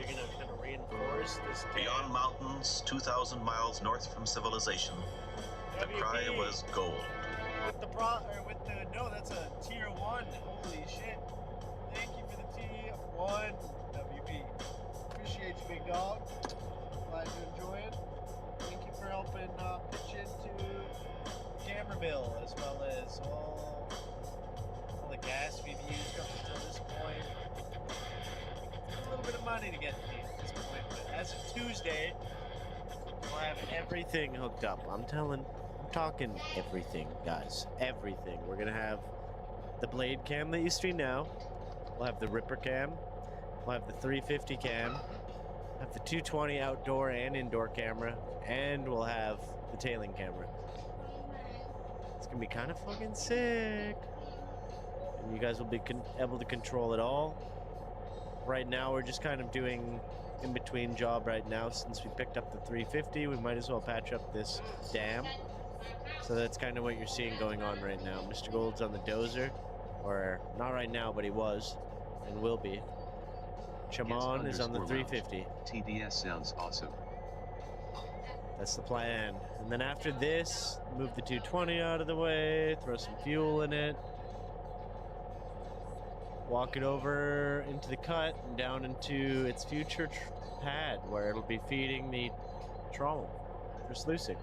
they're gonna kind of reinforce this dam. Beyond mountains, 2,000 miles north from civilization, the cry was gold. No, that's a tier 1. Holy shit. Thank you for the T1 WP. Appreciate you, big dog. Glad you enjoy it. Thank you for helping pitch into the camera bill, as well as all the gas we've used up until this point. A little bit of money to get to at this point, but as of Tuesday, we'll have everything hooked up. I'm talking everything, guys. Everything. We're gonna have the blade cam that you see now. We'll have the ripper cam. We'll have the 350 cam. Have the 220 outdoor and indoor camera, and we'll have the tailing camera. It's gonna be kind of fucking sick. And you guys will be able to control it all. Right now, we're just kind of doing in-between job right now. Since we picked up the 350, we might as well patch up this dam. So that's kind of what you're seeing going on right now. Mr. Gold's on the dozer, or not right now, but he was, and will be. Shaman is on the 350. TDS sounds awesome. That's the plan. And then after this, move the 220 out of the way, throw some fuel in it, walk it over into the cut and down into its future pad, where it'll be feeding the troll for sluicing.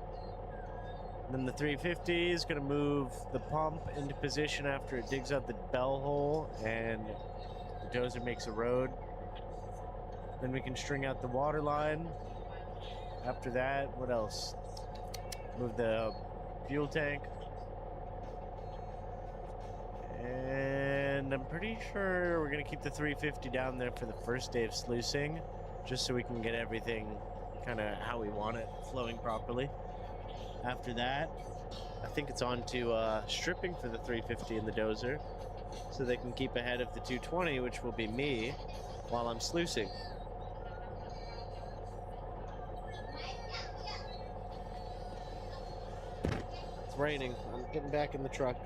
And then the 350 is going to move the pump into position after it digs out the bell hole and the dozer makes a road. Then we can string out the water line. After that, what else? Move the fuel tank. And I'm pretty sure we're going to keep the 350 down there for the first day of sluicing, just so we can get everything kind of how we want it, flowing properly. After that, I think it's on to stripping for the 350 and the dozer, so they can keep ahead of the 220, which will be me, while I'm sluicing. It's raining. I'm getting back in the truck.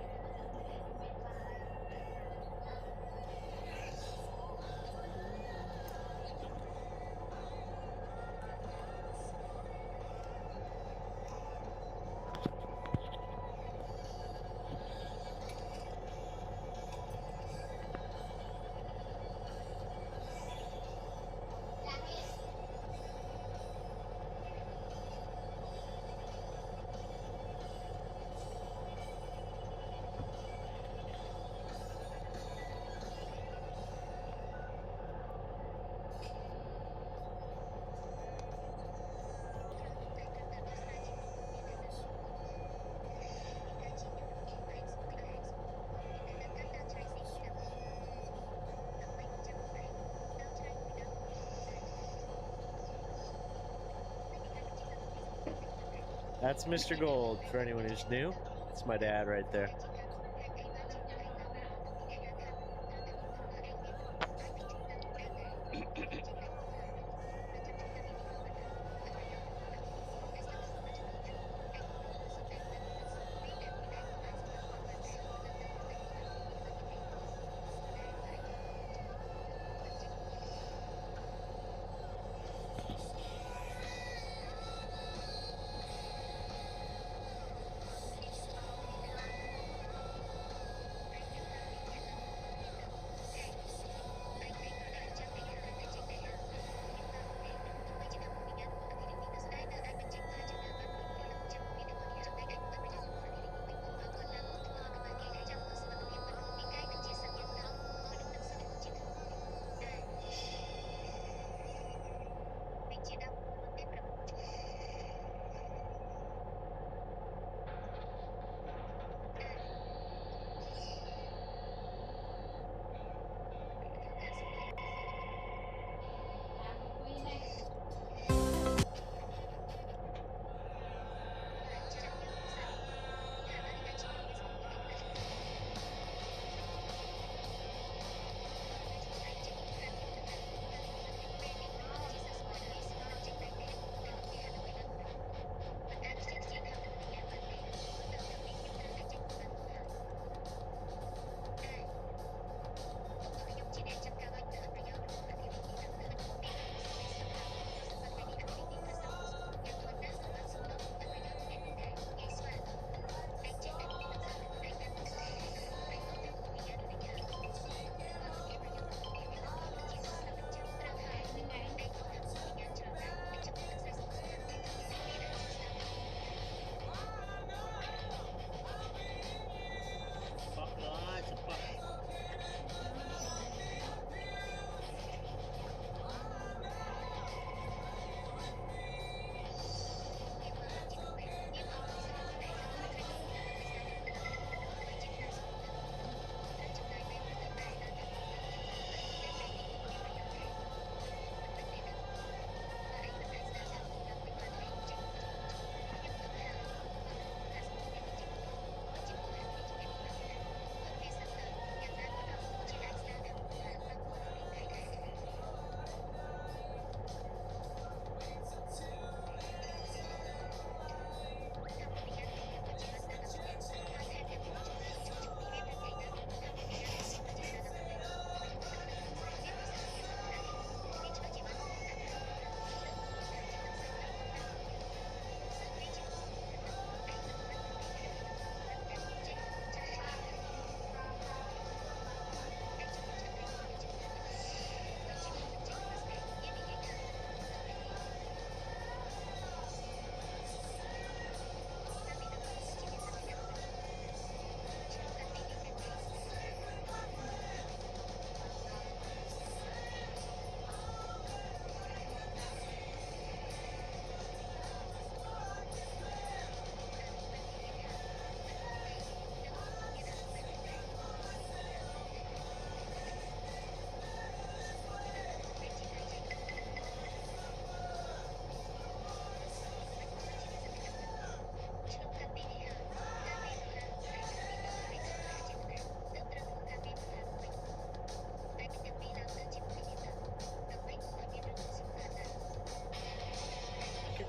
That's Mr. Gold, for anyone who's new. It's my dad right there.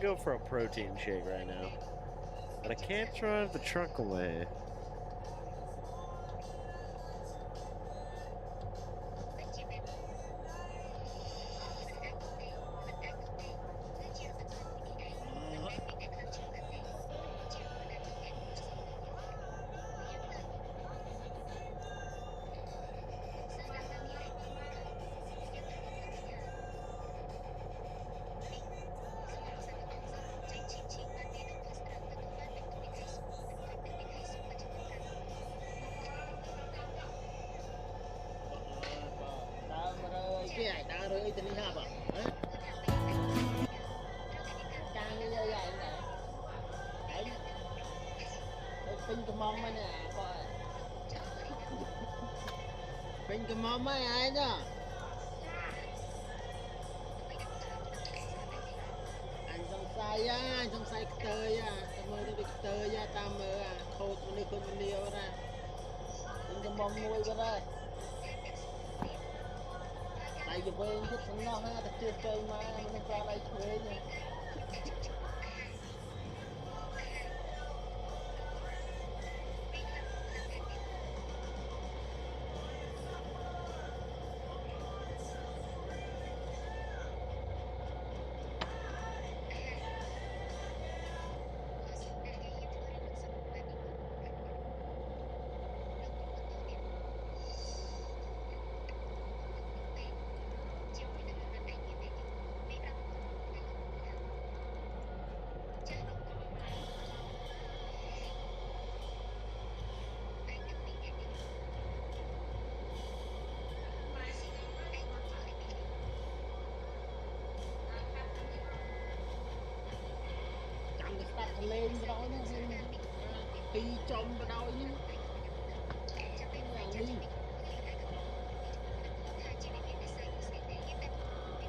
go for a protein shake right now. But I can't drive the truck away.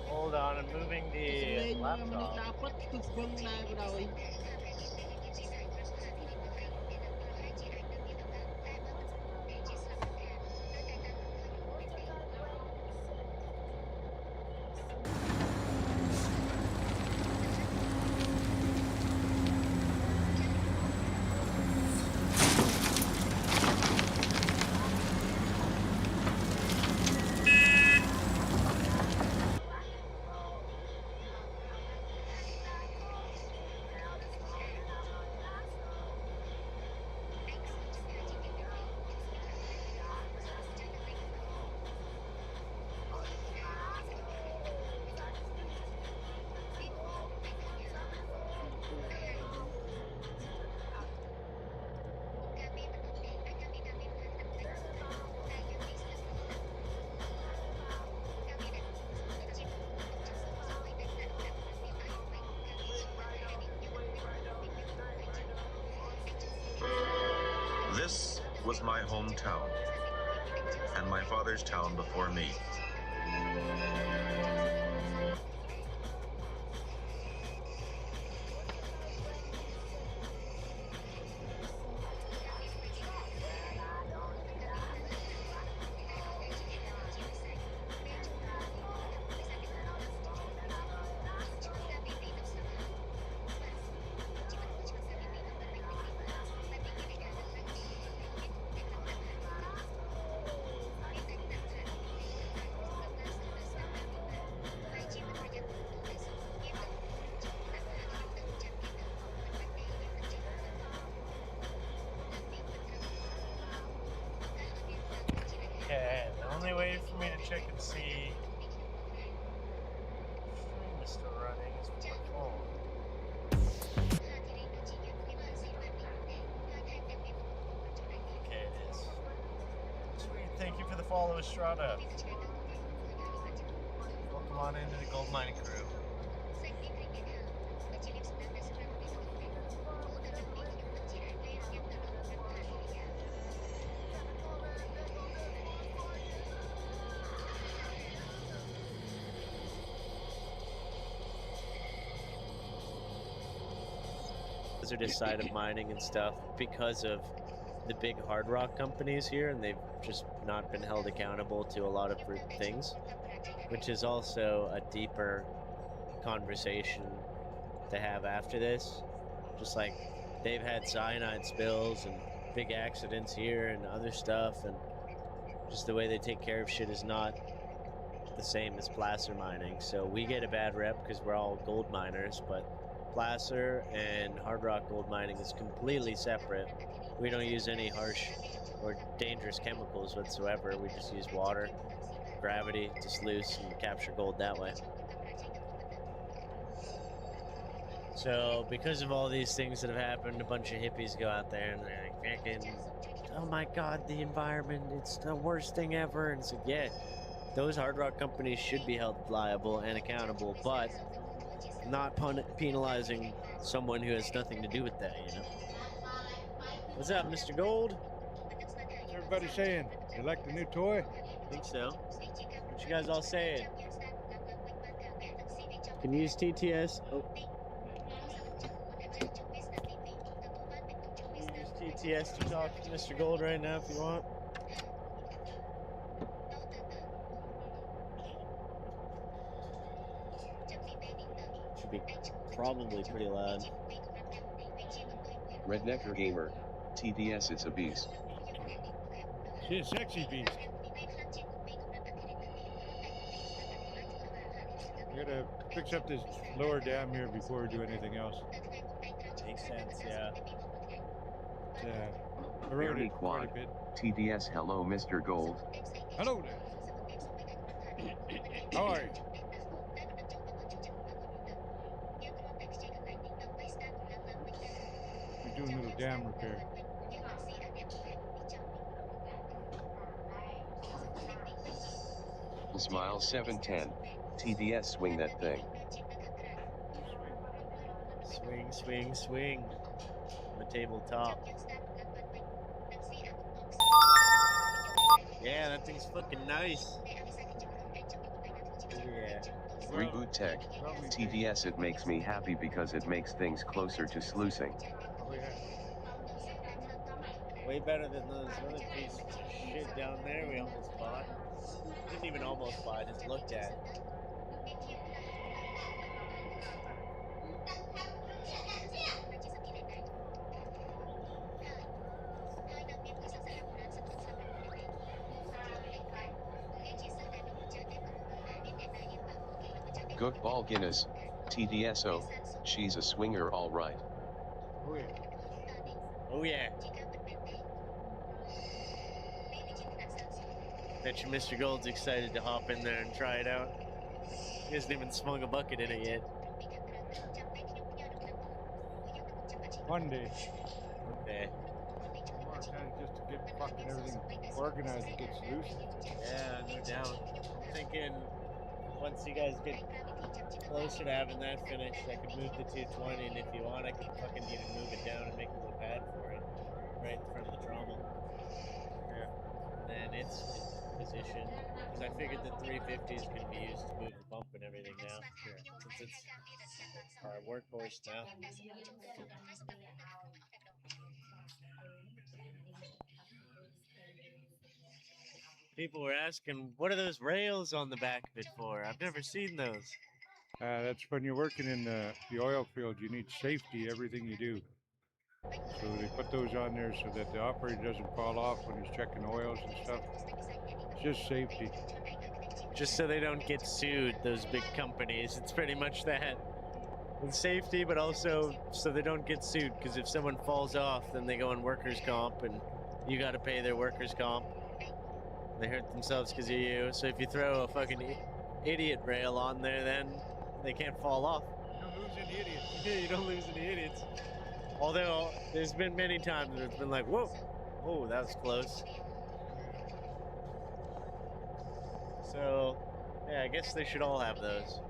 Hold on, I'm moving the laptop. This was my hometown, and my father's town before me. Okay, the only way for me to check and see if the stream is still running is with my phone. Okay, it is. Sweet, thank you for the follow, Estrada. Welcome on into the gold mining crew. Hazardous side of mining and stuff because of the big hard rock companies here, and they've just not been held accountable to a lot of things, which is also a deeper conversation to have after this. Just like they've had cyanide spills and big accidents here and other stuff, and just the way they take care of shit is not the same as placer mining. So we get a bad rep because we're all gold miners, but placer and hard rock gold mining is completely separate. We don't use any harsh or dangerous chemicals whatsoever. We just use water, gravity to sluice and capture gold that way. So because of all these things that have happened, a bunch of hippies go out there and they're like, fucking, oh my God, the environment, it's the worst thing ever. And it's like, yeah, those hard rock companies should be held liable and accountable, but not penalizing someone who has nothing to do with that, you know? What's up, Mr. Gold? What's everybody saying? You like the new toy? I think so. What you guys all saying? Can you use TTS? Oh. Can you use TTS to talk to Mr. Gold right now if you want? Should be probably pretty loud. Rednecker Gamer. TDS, it's a beast. She's a sexy beast. We gotta fix up this lower dam here before we do anything else. Makes sense, yeah. It's Barely eroded quite a quad. bit. TDS, hello, Mr. Gold. Hello there. How are you? We're doing a little dam repair. Smile 710. TDS, swing that thing. Swing, swing, swing. On the tabletop. Yeah, that thing's fucking nice. Oh, yeah. Reboot Tech. TDS, it makes me happy because it makes things closer to sluicing. Oh yeah. Way better than those other pieces of shit down there we almost bought. Didn't even almost buy, just looked at. Gookball Guinness. TDSO. She's a swinger, alright. Oh yeah. Oh yeah. Bet you Mr. Gold's excited to hop in there and try it out. He hasn't even swung a bucket in it yet. One day. Okay. More excited just to get fucking everything organized and get solution. Yeah, no doubt. I'm thinking once you guys get closer to having that finished, I could move the 220, and if you want, I could fucking even move it down and make a little pad for it right in front of the trommel. Yeah. And then it's in position, because I figured the 350 is going to be used to move the pump and everything now, since it's our workhorse now. People were asking, what are those rails on the back of it for? I've never seen those. That's when you're working in the oil field. You need safety, everything you do. So they put those on there so that the operator doesn't fall off when he's checking oils and stuff. It's just safety. Just so they don't get sued, those big companies. It's pretty much that. It's safety, but also so they don't get sued, because if someone falls off, then they go on workers' comp, and you got to pay their workers' comp. They hurt themselves because of you. So if you throw a fucking idiot rail on there, then they can't fall off. You don't lose any idiots. Yeah, you don't lose any idiots. Although there's been many times where it's been like, whoa, oh, that was close. So, yeah, I guess they should all have those.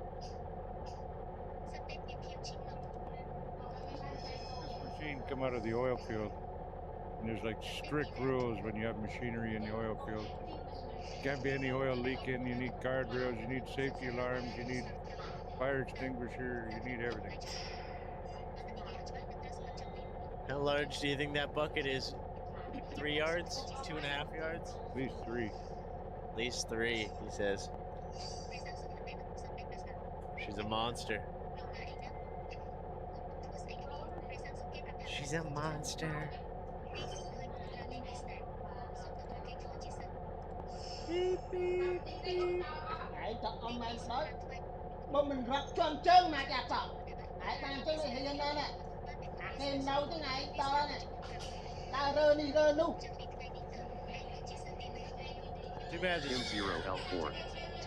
This machine come out of the oil field, and there's like strict rules when you have machinery in the oil field. Can't be any oil leaking. You need guardrails. You need safety alarms. You need fire extinguisher. You need everything. How large do you think that bucket is? 3 yards? 2.5 yards? At least 3. At least 3, he says. She's a monster. She's a monster. Beep, beep, beep. Đấy, chọn ông mày đó. Mà mình rắc tròn chân mà chả chọn. Đấy, thằng chân này hiện lên nè. À, khen đâu thế này, đó nè. Ta rơ đi rơ nu. Too bad Tim this. 0L4.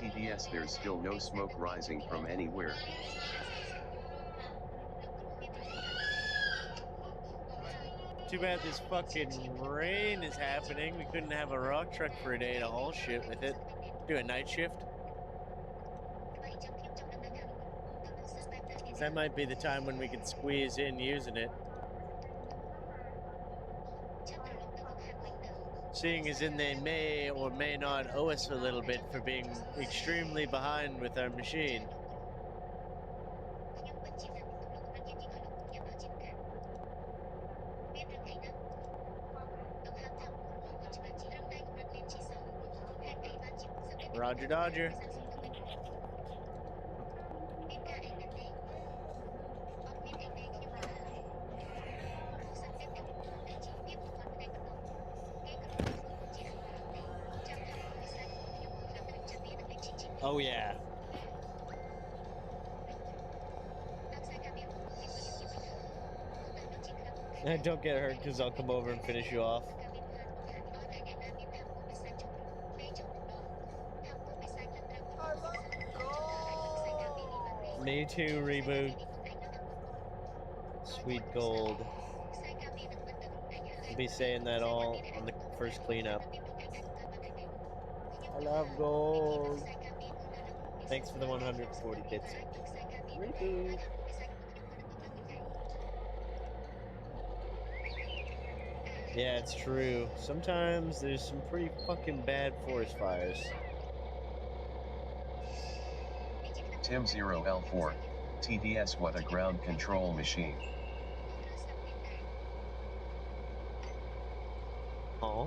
TDS, there's still no smoke rising from anywhere. Too bad this fucking rain is happening. We couldn't have a rock truck for a day to haul shit with it. Do a night shift. That might be the time when we could squeeze in using it. Seeing as in they may or may not owe us a little bit for being extremely behind with our machine. Roger Dodger. Oh yeah. Don't get hurt because I'll come over and finish you off. I love gold. Me too, reboot. Sweet gold. I'll be saying that all on the first cleanup. I love gold. Thanks for the 140 bits. Reboot. Yeah, it's true. Sometimes there's some pretty fucking bad forest fires. Tim 0L4. TDS, what a ground control machine. Huh?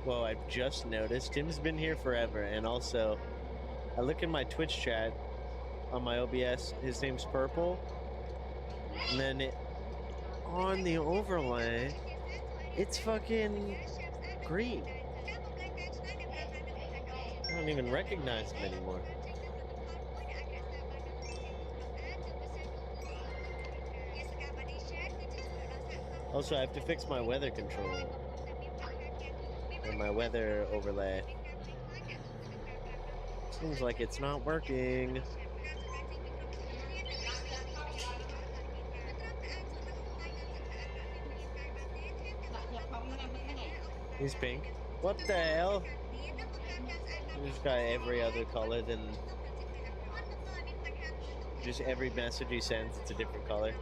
Whoa, I've just noticed Tim's been here forever, and also I look in my Twitch chat on my OBS, his name's Purple, and then on the overlay it's fucking green. I don't even recognize him anymore. Also, I have to fix my weather control and my weather overlay. Seems like it's not working. He's pink. What the hell? He's got every other color than... Just every message he sends, it's a different color.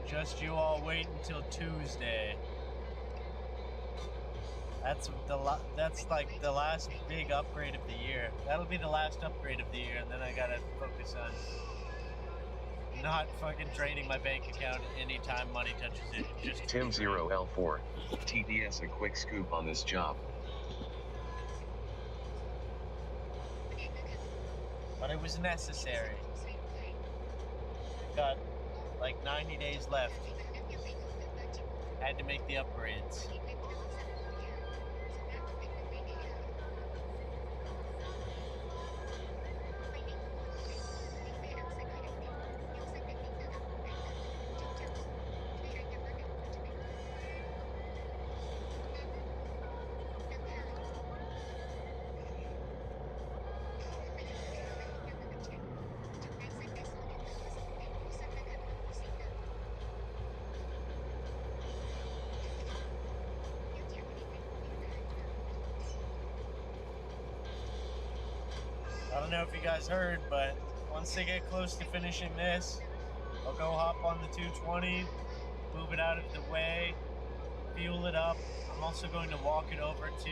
Just you all wait until Tuesday. That's like the last big upgrade of the year. That'll be the last upgrade of the year, and then I gotta focus on not fucking draining my bank account anytime money touches it. Just Tim 0L4. TDS, a quick scoop on this job. But it was necessary. Got like 90 days left. Had to make the upgrades. don't know if you guys heard, but once they get close to finishing this, I'll go hop on the 220, move it out of the way, fuel it up. I'm also going to walk it over to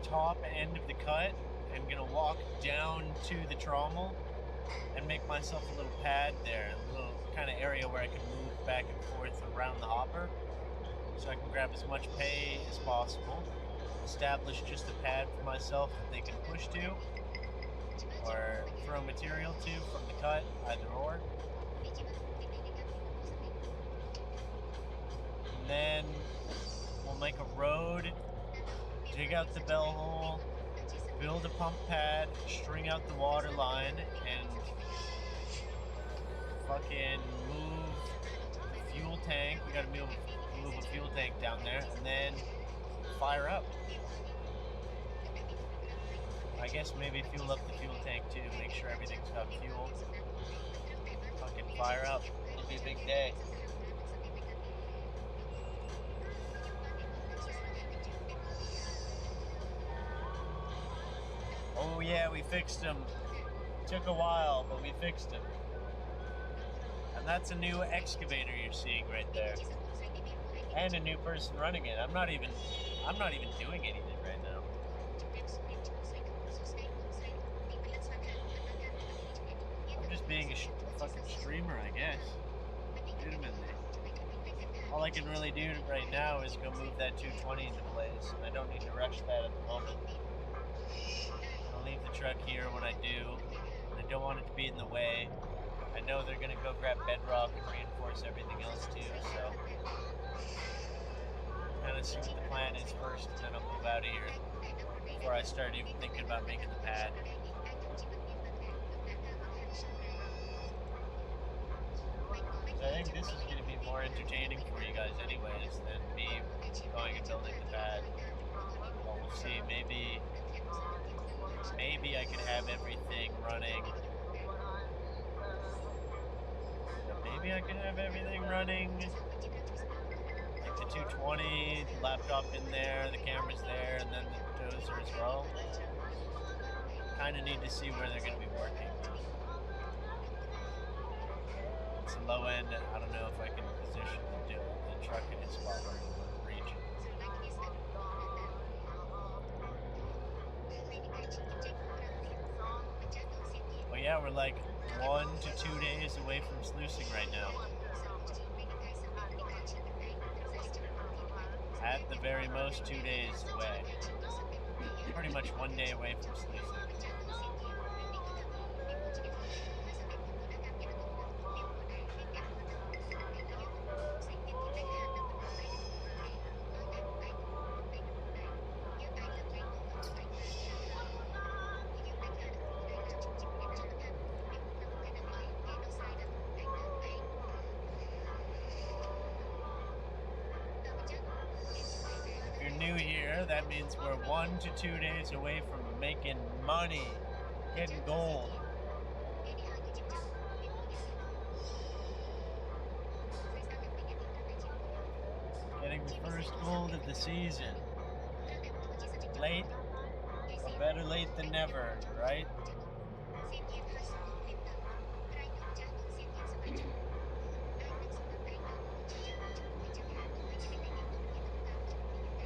top end of the cut and gonna walk down to the trommel and make myself a little pad there, a little kind of area where I can move back and forth around the hopper so I can grab as much pay as possible, establish just a pad for myself that they can push to or throw material to from the cut, either or. And then we'll make a road, dig out the bell hole, build a pump pad, string out the water line, and fucking move the fuel tank. We gotta move a fuel tank down there, and then fire up. I guess maybe fuel up the fuel tank too, make sure everything's got fuel. Fucking fire up. It'll be a big day. Oh yeah, we fixed them. Took a while, but we fixed them. And that's a new excavator you're seeing right there. And a new person running it. I'm not even doing anything right now. I'm just being a fucking streamer, I guess. Legitimately. All I can really do right now is go move that 220 into place, and I don't need to rush that at the moment. I'll leave the truck here when I do. I don't want it to be in the way. I know they're gonna go grab bedrock and reinforce everything else too, so kind of see what the plan is first, and then I'll move out of here before I start even thinking about making the pad. So I think this is gonna be more entertaining for you guys anyways than me going and building the pad. Well, we'll see. Maybe I could have everything running. Maybe I could have everything running. Like the 220, the laptop in there, the camera's there, and then the dozer as well. Kind of need to see where they're going to be working. It's a low end. I don't know if I can position the truck in a spot where it would reach. But yeah, we're like 1 to 2 days away from sluicing right now. At the very most, 2 days away. Pretty much 1 day away from sluicing. New here, that means we're 1 to 2 days away from making money, getting gold. Getting the first gold of the season. Late, but better late than never, right?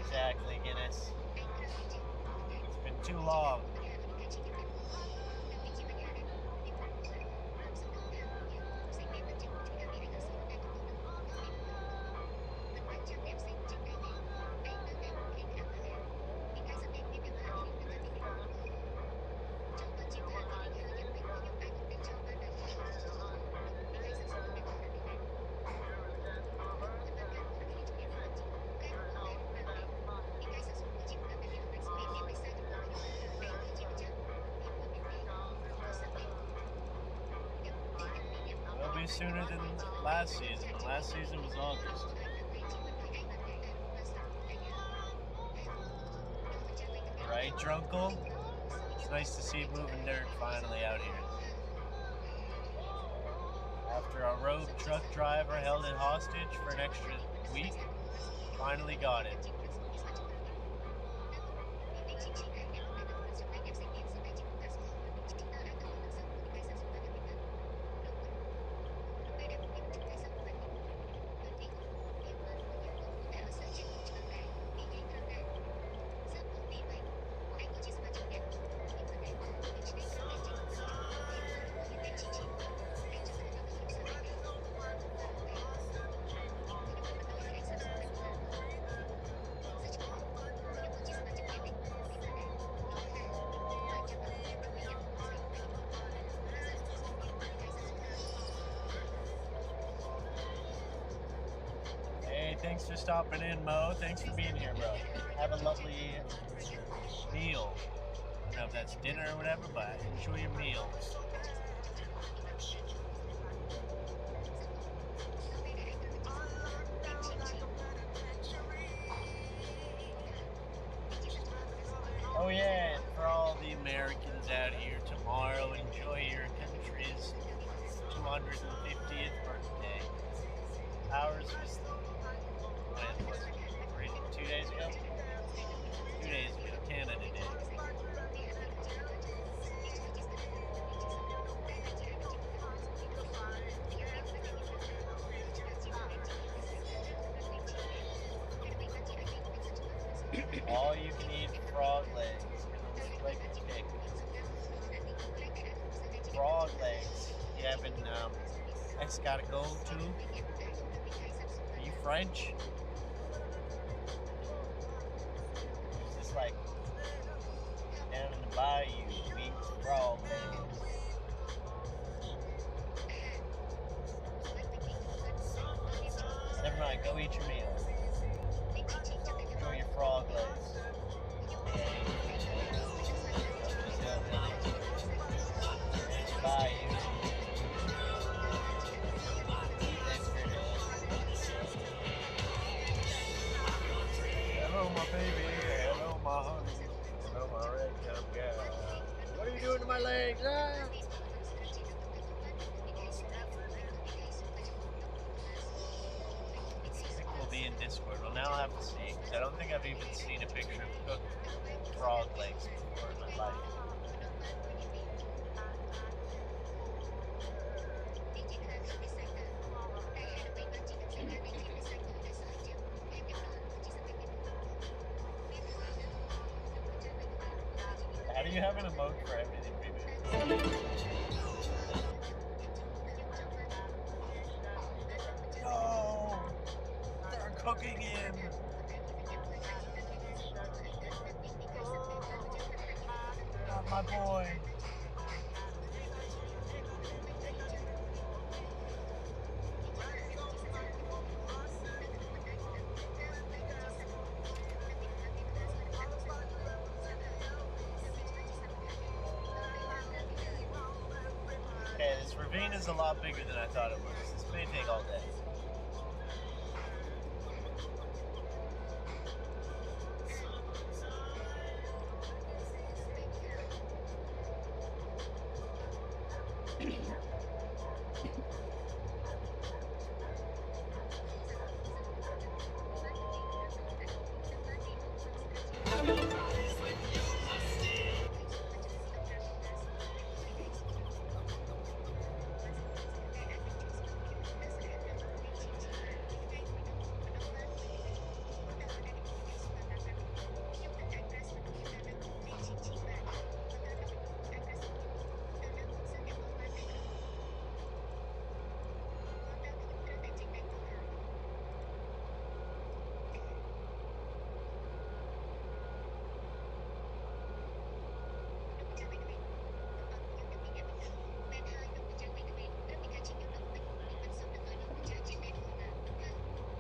Exactly, Guinness. It's been too long. Sooner than last season. Last season was August. Right, Drunkle? It's nice to see moving dirt finally out here. After our rogue truck driver held it hostage for an extra week, finally got it. thanks for stopping in, Mo. Thanks for being here, bro. Have a lovely meal. I don't know if that's dinner or whatever, but enjoy your meals. Oh yeah, and for all the Americans out here tomorrow, enjoy your country's 250th birthday. Ours was, when was it? 2 days ago? 2 days ago, Canada Day. All you can eat frog legs. Gonna look like a pig. Frog legs. You having escargot too? Are you French? It's just like down in the bayou, we eat frog legs. Never mind, go eat your meal. Enjoy your frog legs. Bayou. Hello, my baby. Hello, my honey. Hello, my red cup gal. What are you doing to my legs, huh? I think we'll be in Discord. We'll now have to see. I don't think I've even seen a picture of cooked frog legs before in my life. How do you have an emote for everything we do? No! They're cooking him! Not my boy. Okay, this ravine is a lot bigger than I thought it was. This may take all day.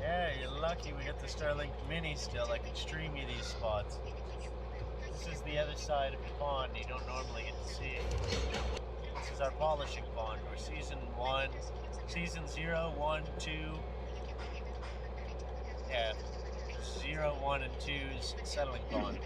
Yeah, you're lucky we got the Starlink Mini still. I can stream you these spots. This is the other side of the pond. You don't normally get to see it. This is our polishing pond. We're season 1, season 0, 1, 2. Yeah, 0, 1, and 2's settling pond.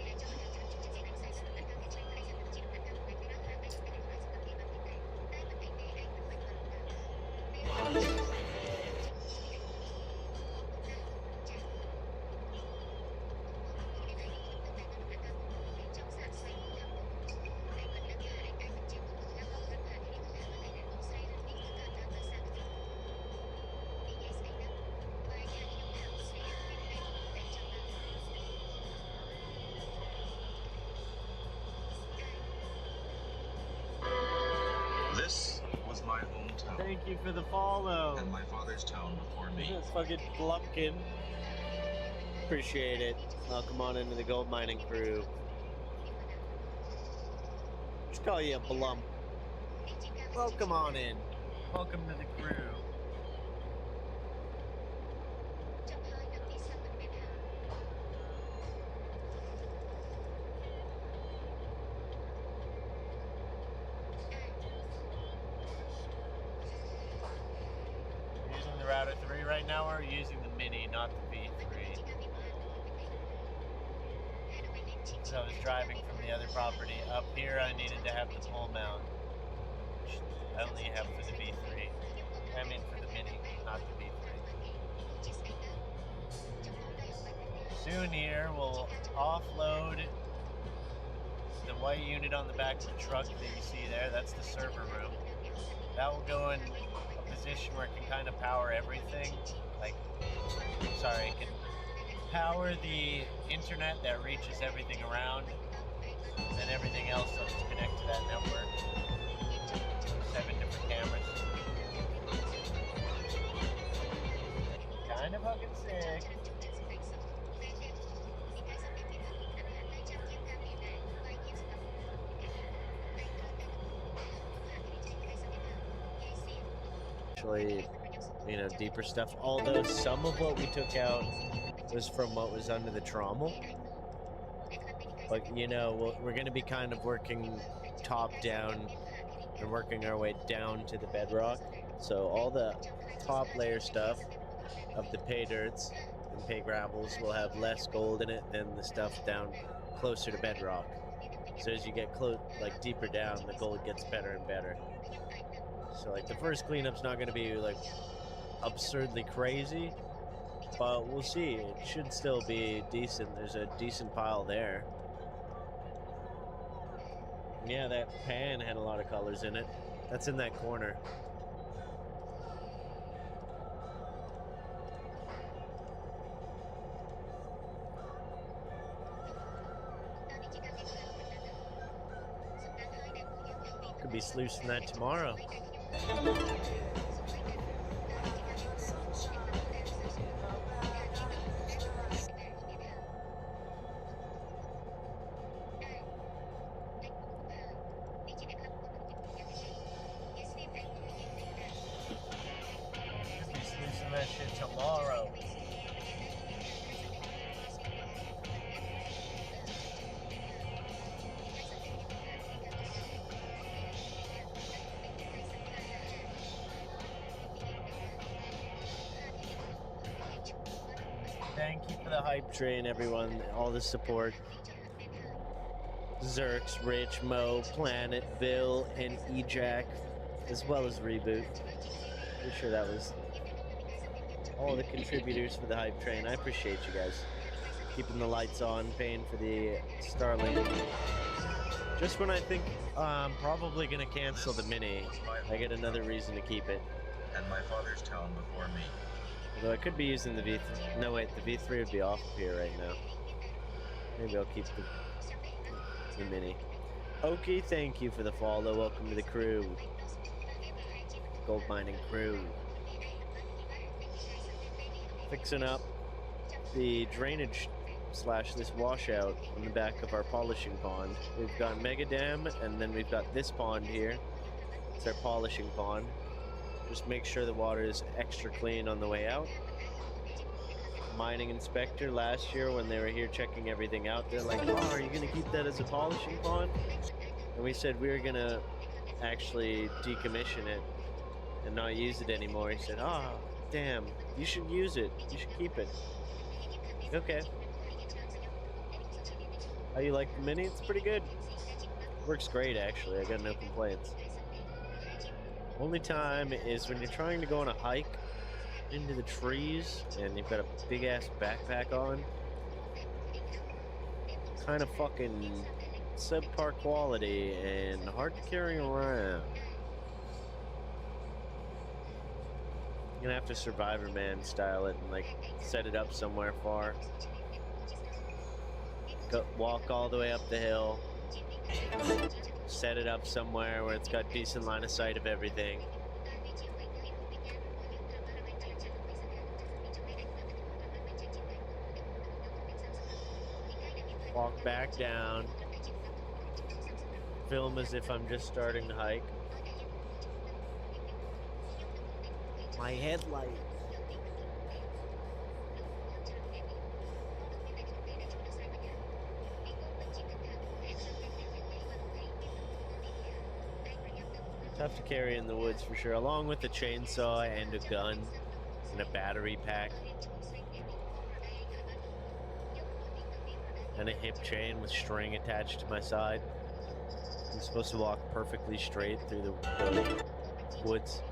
This was my hometown. Thank you for the follow. And my father's town before me. That's fucking Blumpkin. Appreciate it. Welcome on into the gold mining crew. Just call you a Blump. Welcome on in. Welcome to the crew. the Router 3. Right now we're using the Mini, not the V3. So I was driving from the other property up here. I needed to have the pole mount, which I only have for the V3. I mean for the Mini, not the V3. Soon here we'll offload the white unit on the back of the truck that you see there. That's the server room. That will go in a position where it can kind of power everything. Like, sorry, it can power the internet that reaches everything around, and then everything else will just connect to that network. 7 different cameras. Kind of fucking sick. Actually, you know, deeper stuff. Although some of what we took out was from what was under the trommel. But, you know, we're going to be kind of working top down and working our way down to the bedrock. So all the top layer stuff of the pay dirts and pay gravels will have less gold in it than the stuff down closer to bedrock. So as you get like deeper down, the gold gets better and better. So like the first cleanup's not going to be like absurdly crazy, but we'll see. It should still be decent. There's a decent pile there. Yeah, that pan had a lot of colors in it. That's in that corner. Could be sluicing that tomorrow. That shit tomorrow. Thank you for the hype train, everyone. All the support. Zerx, Rich, Mo, Planet, Bill, and Ejack, as well as Reboot. Pretty sure that was all the contributors for the hype train. I appreciate you guys keeping the lights on, paying for the Starlink. Just when I think I'm probably gonna cancel the Mini, I get another reason to keep it. And my father's town before me. Although I could be using the V3. No, wait, the V3 would be off of here right now. Maybe I'll keep the Mini. Okie, thank you for the follow. Welcome to the crew. Gold mining crew. Fixing up the drainage / this washout on the back of our polishing pond. We've got Mega Dam, and then we've got this pond here. It's our polishing pond. Just make sure the water is extra clean on the way out. Mining inspector last year when they were here checking everything out, they're like, oh, are you gonna keep that as a polishing pond? And we said we were gonna actually decommission it and not use it anymore. He said, oh, damn, you should use it. You should keep it. Okay. How you like the Mini? It's pretty good. Works great, actually. I got no complaints. Only time is when you're trying to go on a hike into the trees and you've got a big ass backpack on. Kind of fucking subpar quality and hard to carry around. You're gonna have to Survivor Man style it and like set it up somewhere far. Walk all the way up the hill. Set it up somewhere where it's got decent line of sight of everything. Walk back down. Film as if I'm just starting to hike. My headlight. Tough to carry in the woods for sure, along with a chainsaw and a gun. and a battery pack and a hip chain with string attached to my side. I'm supposed to walk perfectly straight through the woods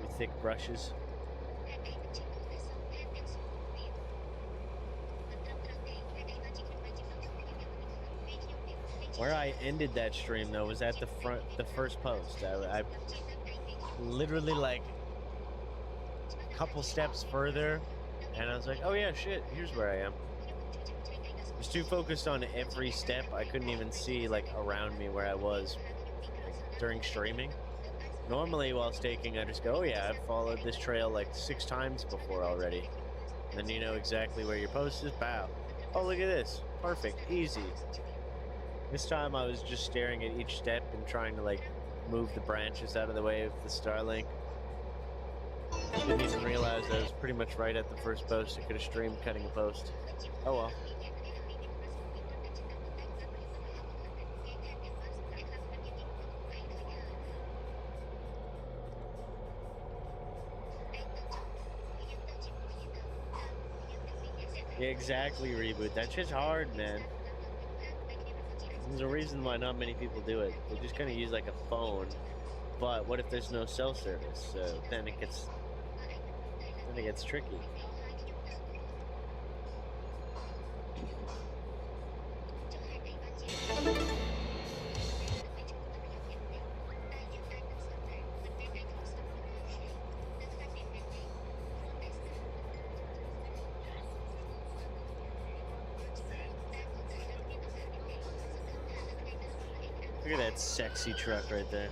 with thick brushes. Where I ended that stream though was at the first post. I literally like a couple steps further, and I was like, oh yeah, shit, here's where I am. I was too focused on every step, I couldn't even see like around me where I was like, during streaming. Normally while staking, I just go, oh yeah, I've followed this trail like 6 times before already. And then you know exactly where your post is, bow. Oh, look at this, perfect, easy. This time I was just staring at each step and trying to like move the branches out of the way of the Starlink. Didn't even realize I was pretty much right at the first post. I could have streamed cutting a post. Oh well. Yeah, exactly, Reboot. That shit's hard, man. There's a reason why not many people do it. They just kind of use like a phone. But what if there's no cell service? So then it gets tricky. Look at that sexy truck right there.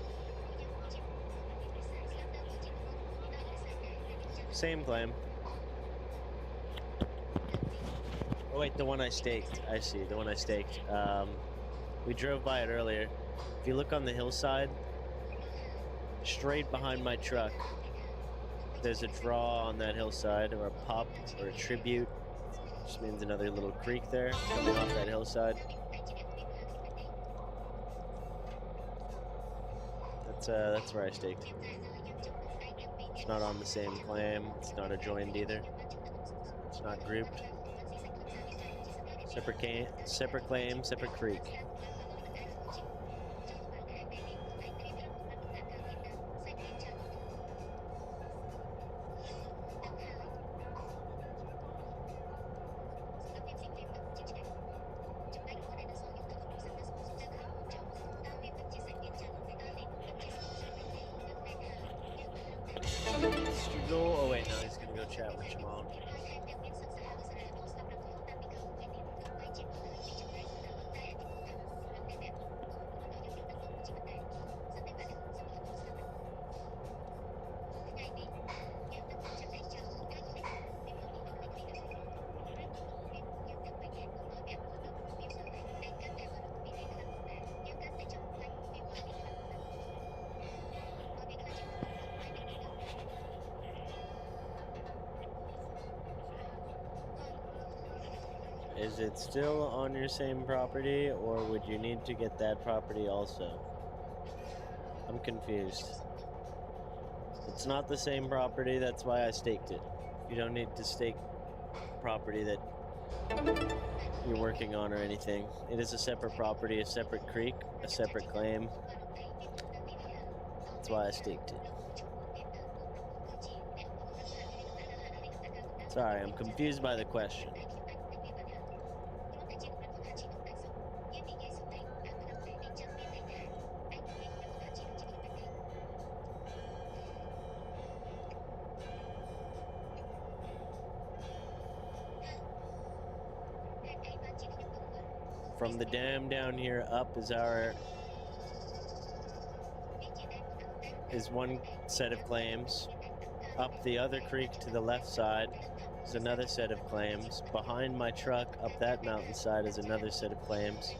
Same claim. Oh wait, the one I staked. I see, the one I staked. We drove by it earlier. If you look on the hillside, straight behind my truck, there's a draw on that hillside, or a pop, or a tribute. Just means another little creek there, coming off that hillside. That's where I staked. It's not on the same claim. It's not adjoined either. It's not grouped. Separate claim, separate creek. Oh wait, no, he's gonna go chat with Jamal. Is it still on your same property, or would you need to get that property also? I'm confused. It's not the same property, that's why I staked it. You don't need to stake property that you're working on or anything. It is a separate property, a separate creek, a separate claim. That's why I staked it. Sorry, I'm confused by the question. From the dam down here up is one set of claims. Up the other creek to the left side is another set of claims. Behind my truck up that mountainside is another set of claims.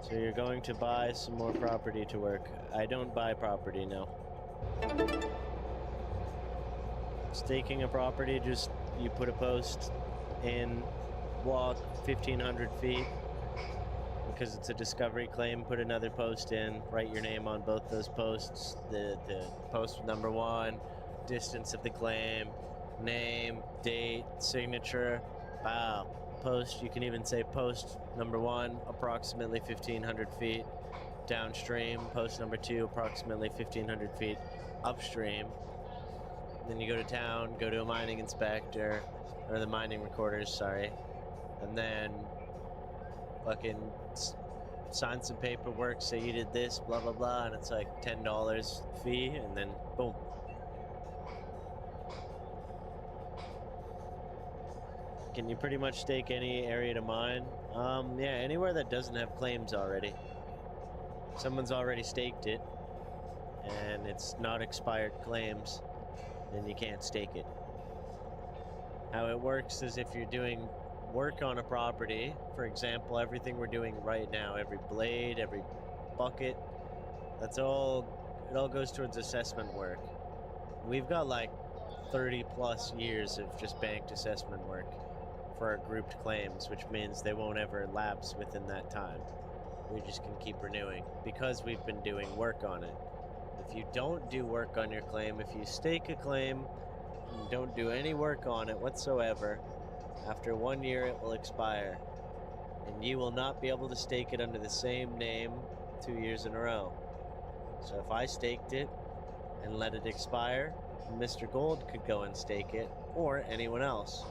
So you're going to buy some more property to work. I don't buy property, no. Staking a property, just you put a post in, walk 1,500 feet, because it's a discovery claim, put another post in, write your name on both those posts. The post number 1, distance of the claim, name, date, signature. Wow. Post, you can even say post number 1, approximately 1,500 feet downstream. Post number 2, approximately 1,500 feet upstream. Then you go to town, go to a mining inspector, or the mining recorders, sorry, and then fucking sign some paperwork, say you did this, blah blah blah, and it's like $10 fee, and then boom. Can you pretty much stake any area to mine? Yeah, anywhere that doesn't have claims already. Someone's already staked it, and it's not expired claims, then you can't stake it. How it works is if you're doing work on a property, for example, everything we're doing right now, every blade, every bucket, it all goes towards assessment work. We've got like 30 plus years of just banked assessment work for our grouped claims, which means they won't ever lapse within that time. We just can keep renewing because we've been doing work on it. If you don't do work on your claim, if you stake a claim and don't do any work on it whatsoever, after 1 year it will expire, and you will not be able to stake it under the same name 2 years in a row. So if I staked it and let it expire, Mr. Gold could go and stake it, or anyone else.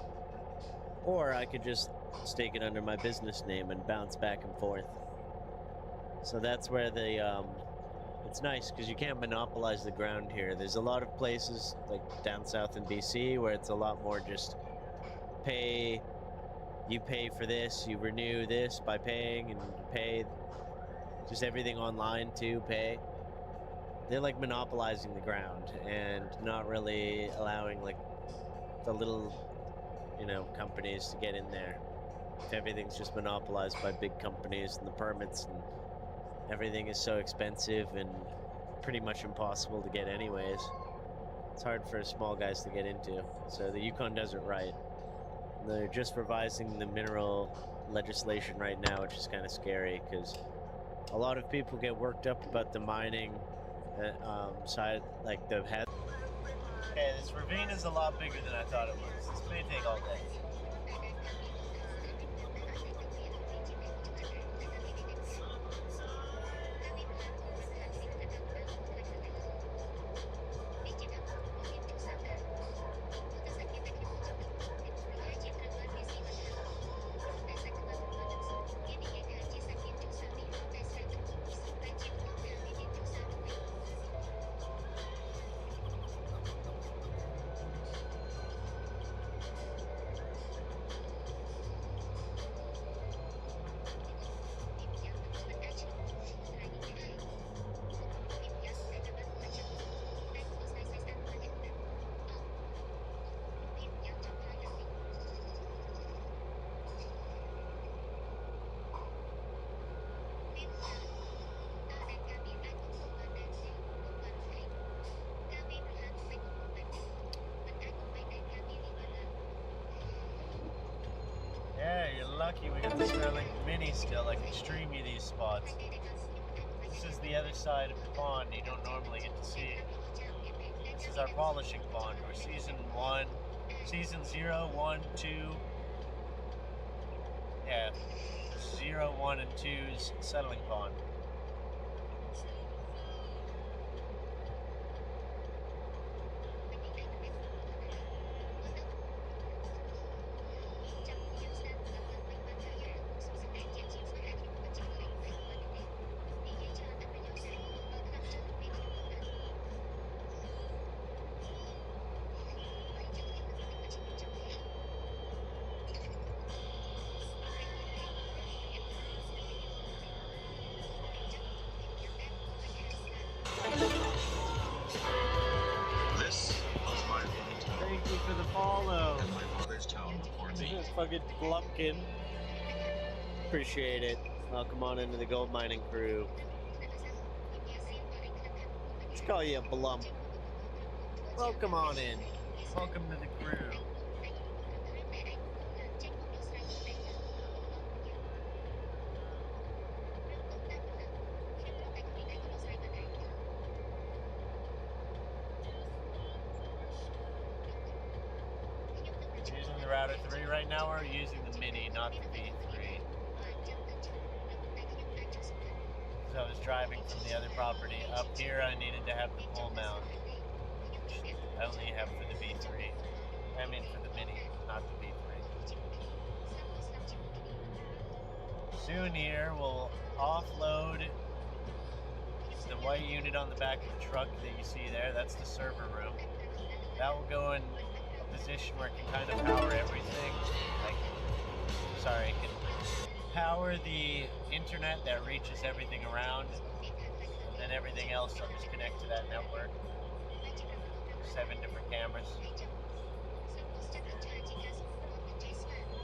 Or I could just stake it under my business name and bounce back and forth. So that's where it's nice because you can't monopolize the ground here. There's a lot of places like down south in BC where it's a lot more just you pay for this, you renew this by paying, and you pay just everything online too, pay. They're like monopolizing the ground and not really allowing like the little, companies to get in there. If everything's just monopolized by big companies and the permits and everything is so expensive and pretty much impossible to get anyways. It's hard for small guys to get into. So the Yukon does it right. They're just revising the mineral legislation right now, which is kind of scary because a lot of people get worked up about the mining side, like the head. Okay, this ravine is a lot bigger than I thought it was. This may take all day. Yeah, you're lucky we got the Sterling Mini still. I can stream you these spots. This is the other side of the pond you don't normally get to see. This is our polishing pond. We're season 0, 1, 2. Yeah, 0, 1, and 2's settling pond. This was my hometown, Thank you for the follow. and my father's town before me. Fucking Blumpkin. Appreciate it. Welcome on into the gold mining crew. Let's call you a Blump. Welcome on in. Welcome to the crew. the Router 3 right now. We're using the Mini, not the V3. So I was driving from the other property up here. I needed to have the pull mount, which I only have for the V3. I mean for the Mini, not the V3. Soon here, we'll offload the white unit on the back of the truck that you see there. That's the server room. That will go in a position where it can kind of power everything. Like, sorry, it can power the internet that reaches everything around, and then everything else will just connect to that network. 7 different cameras.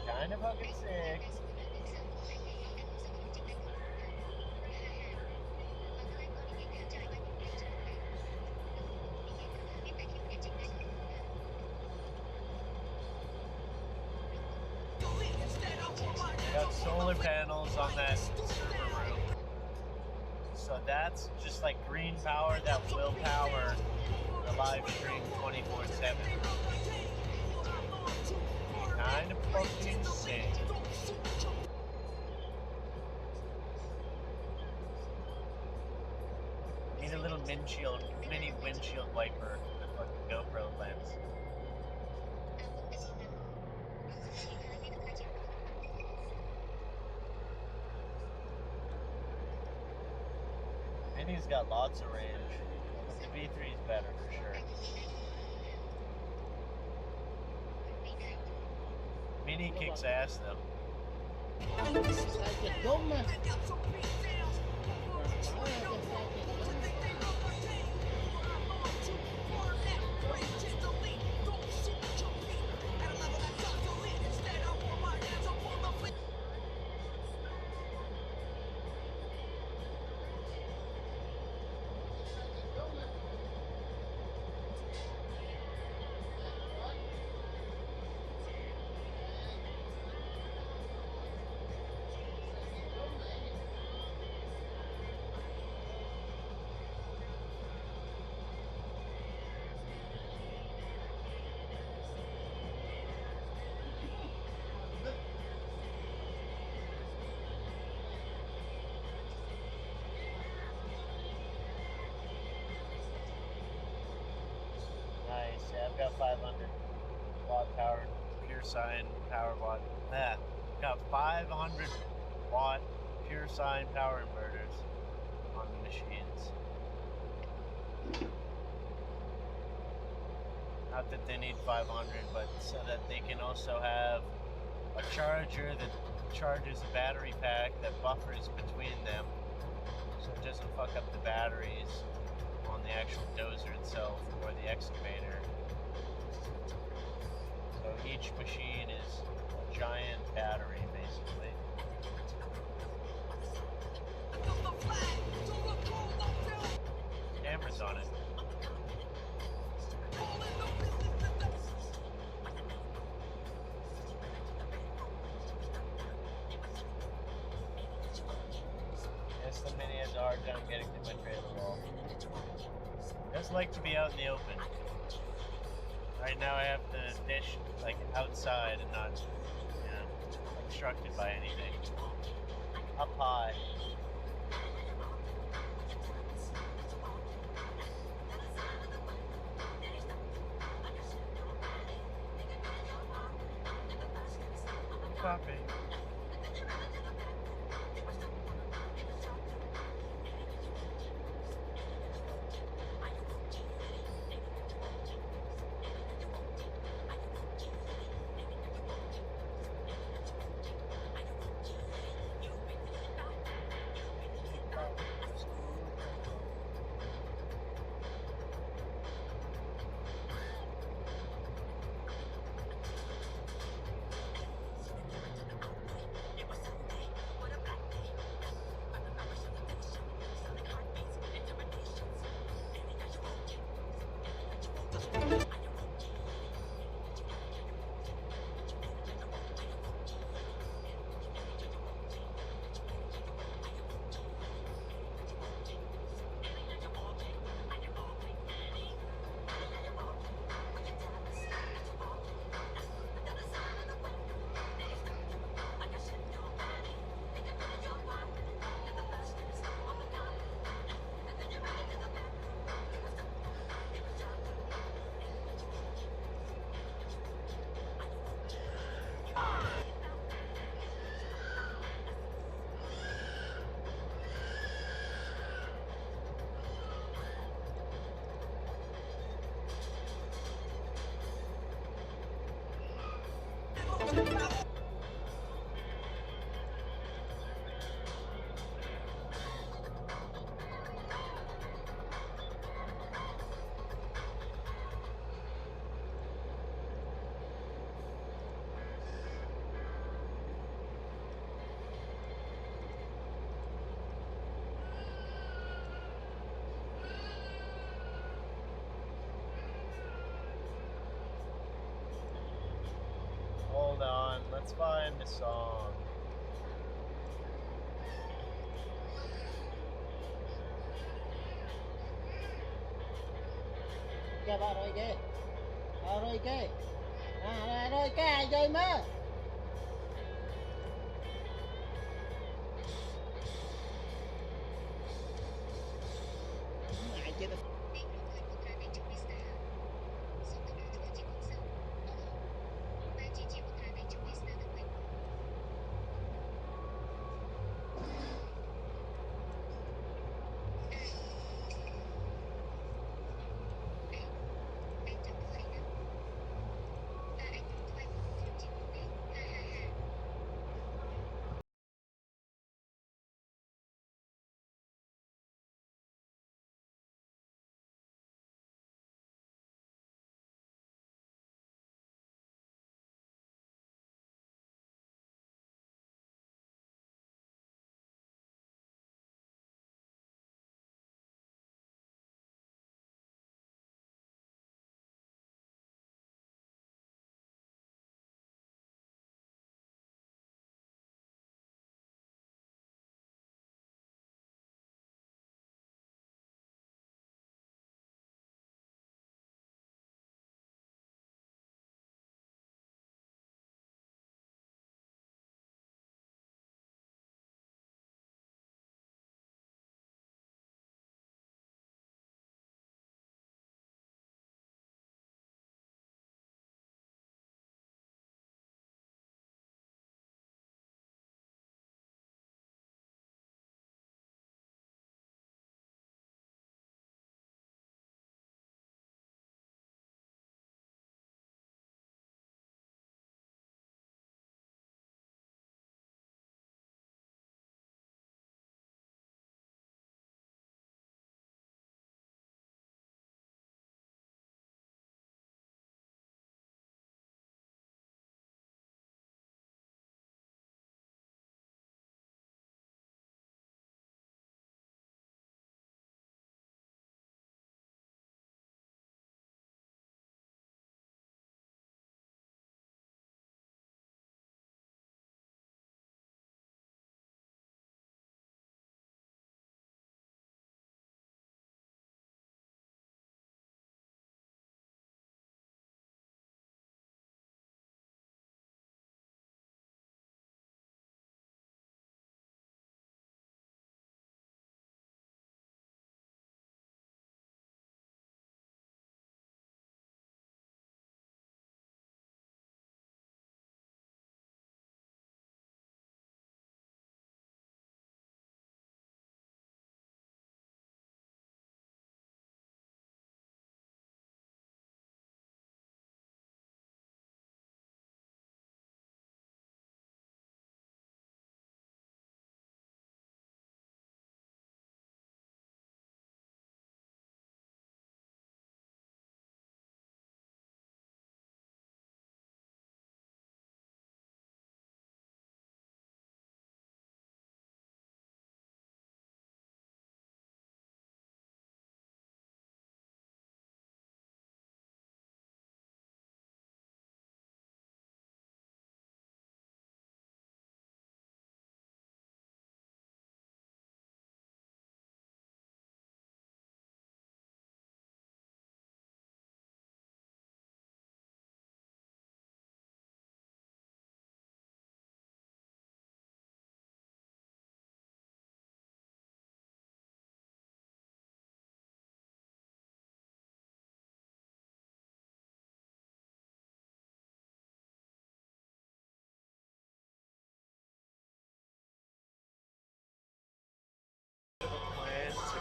Kind of fucking sick. Got solar panels on that server room. So that's just like green power that will power the live stream 24/7. Kind of fucking insane. Need a little mini windshield wiper for the fucking GoPro lens. Mini's got lots of range, but the V3 is better for sure. Mini kicks ass though. Nice, yeah, I've got 500 watt power, pure sine power watt. Got 500 watt pure sine power inverters on the machines. Not that they need 500, but so that they can also have a charger that charges a battery pack that buffers between them, so it doesn't fuck up the batteries on the actual dozer itself or the excavator. So each machine is a giant battery, basically. Cameras on it. Yes, the Mini has a hard time getting to my trailer wall. I just like to be out in the open. Right now I have to fish like outside and not, you know, obstructed by anything. Up high. Copy. on, let's find a song. Kìa bà rồi kìa. Rồi kìa. Rồi kìa rồi mà. Ngại chưa.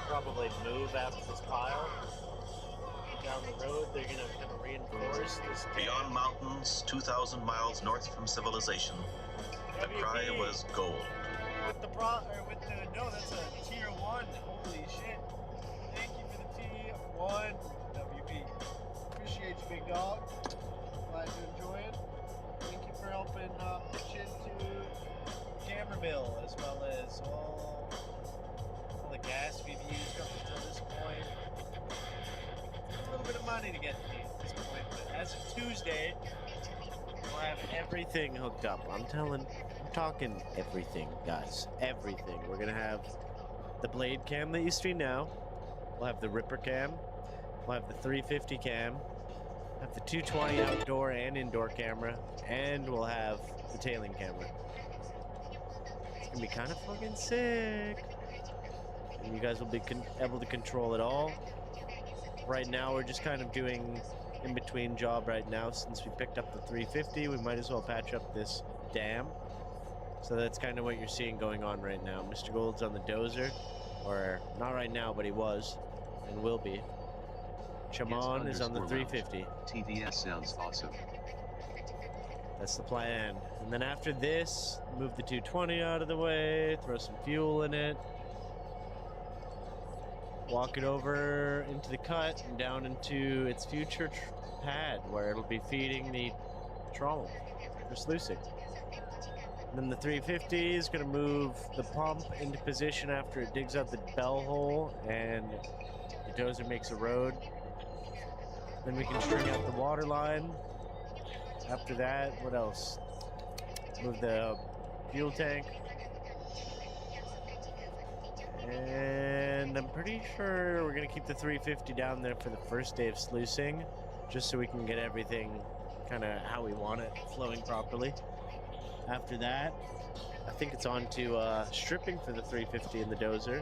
Probably move after this pile. Down the road, they're going to kind of reinforce this dam. Beyond mountains, 2,000 miles north from civilization, the cry was gold. With the no, that's a tier 1. Holy shit. Thank you for the T1 WP. Appreciate you, big dog. Glad you enjoy it. Thank you for helping pitch into Jammer Mill as well as all the gas we've used up until this point. A little bit of money to get to this point, but as of Tuesday, I have everything hooked up. I'm talking everything, guys. Everything. We're gonna have the blade cam that you see now. We'll have the ripper cam. We'll have the 350 cam. Have the 220 outdoor and indoor camera, and we'll have the tailing camera. It's gonna be kind of fucking sick. And you guys will be able to control it all. Right now, we're just kind of doing in between job right now. Since we picked up the 350, we might as well patch up this dam. So that's kind of what you're seeing going on right now. Mr. Gold's on the dozer, or not right now, but he was and will be. Shaman is on the 350. TDS sounds awesome. That's the plan. And then after this, move the 220 out of the way, throw some fuel in it, walk it over into the cut and down into its future pad where it'll be feeding the trolley for sluicing. And then the 350 is going to move the pump into position after it digs out the bell hole and the dozer makes a road. Then we can string out the water line. After that, what else? Move the fuel tank. And I'm pretty sure we're going to keep the 350 down there for the first day of sluicing, just so we can get everything kind of how we want it, flowing properly. After that, I think it's on to stripping for the 350 and the dozer,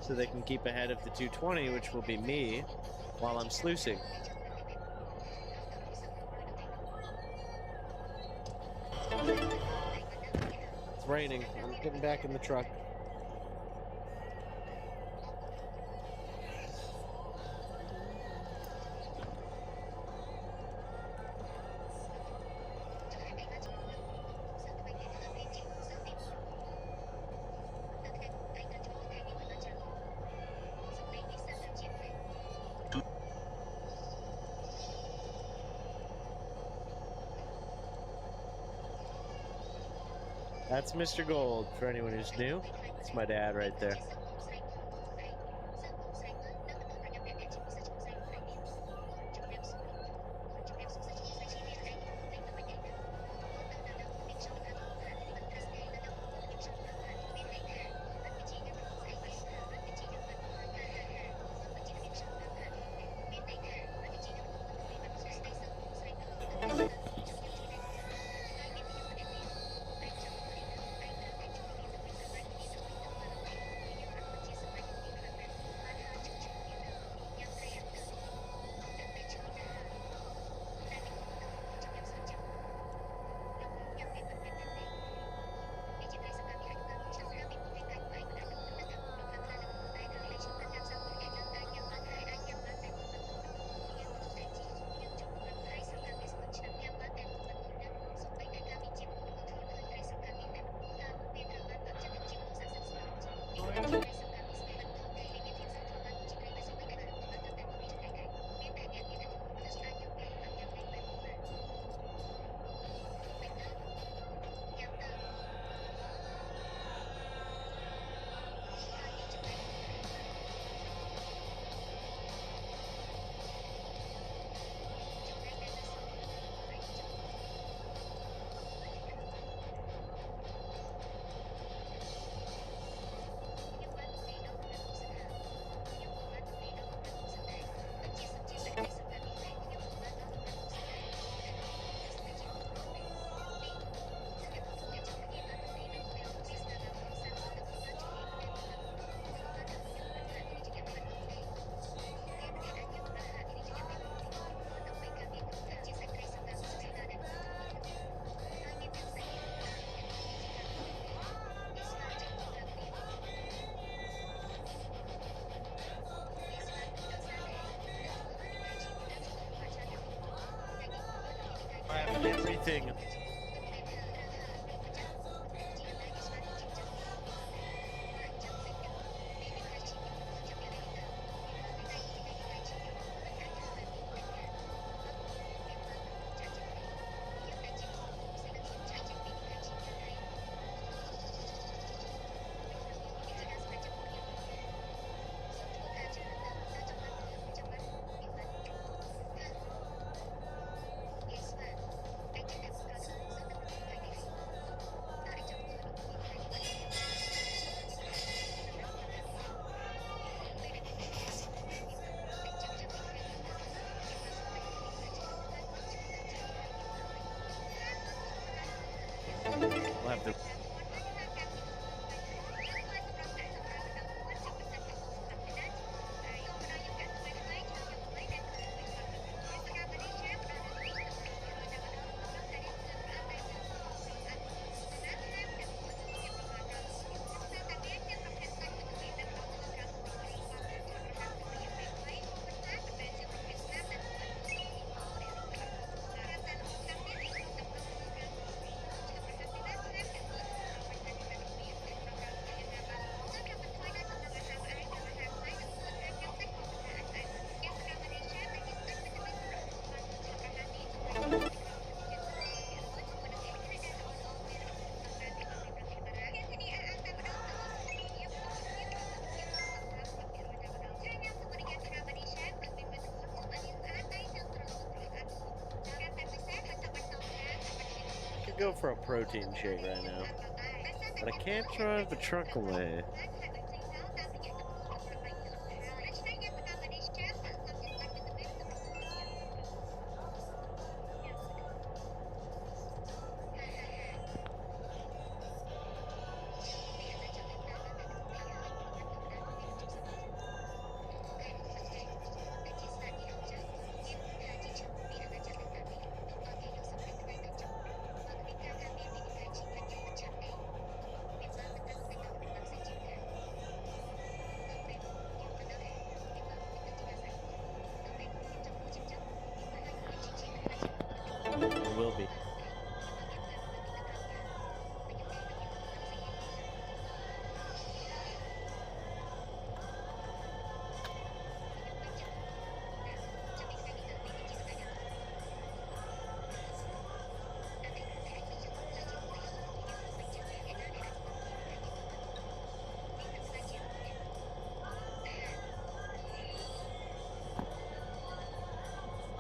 so they can keep ahead of the 220, which will be me, while I'm sluicing. It's raining. I'm getting back in the truck. That's Mr. Gold, for anyone who's new. It's my dad right there. I have everything. We'll have the could go for a protein shake right now, but I can't drive the truck away. It will be.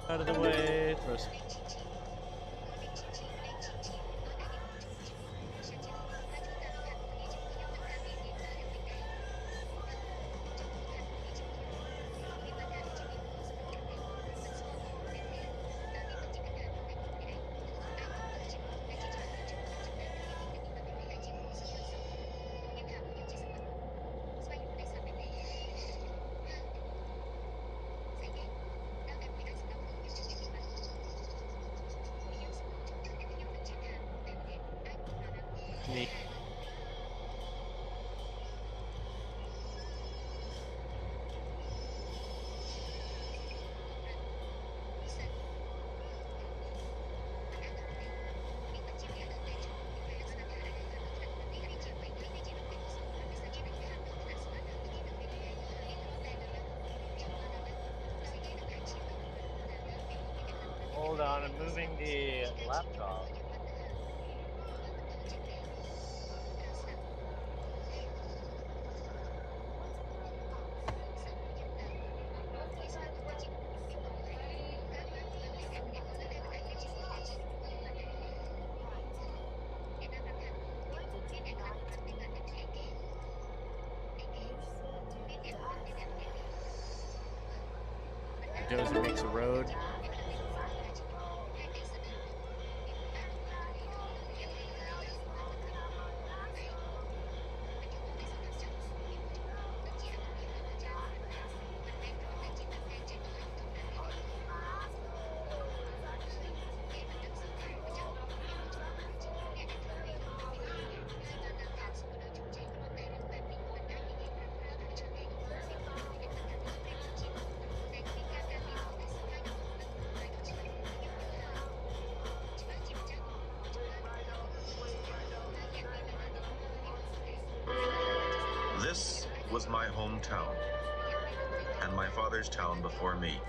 Out of the way. Throw some. Me. Hold on, I'm moving the laptop. The dozer makes a road. This was my hometown, and my father's town before me.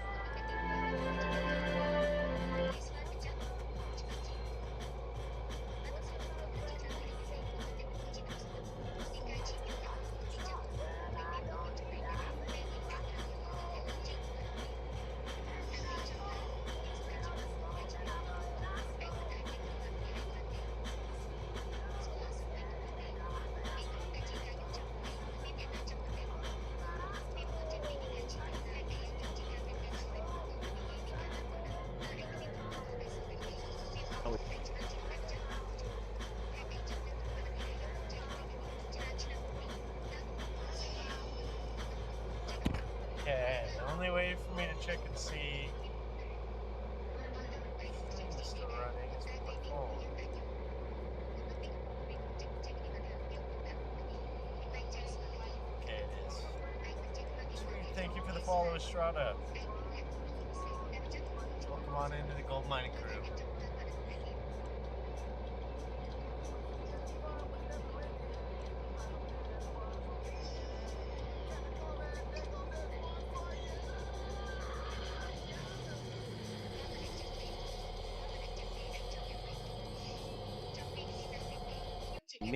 check and see. Thing is still running. It's my phone. Okay, it is. Sweet. Thank you for the follow, Estrada. Welcome on into the gold mining crew.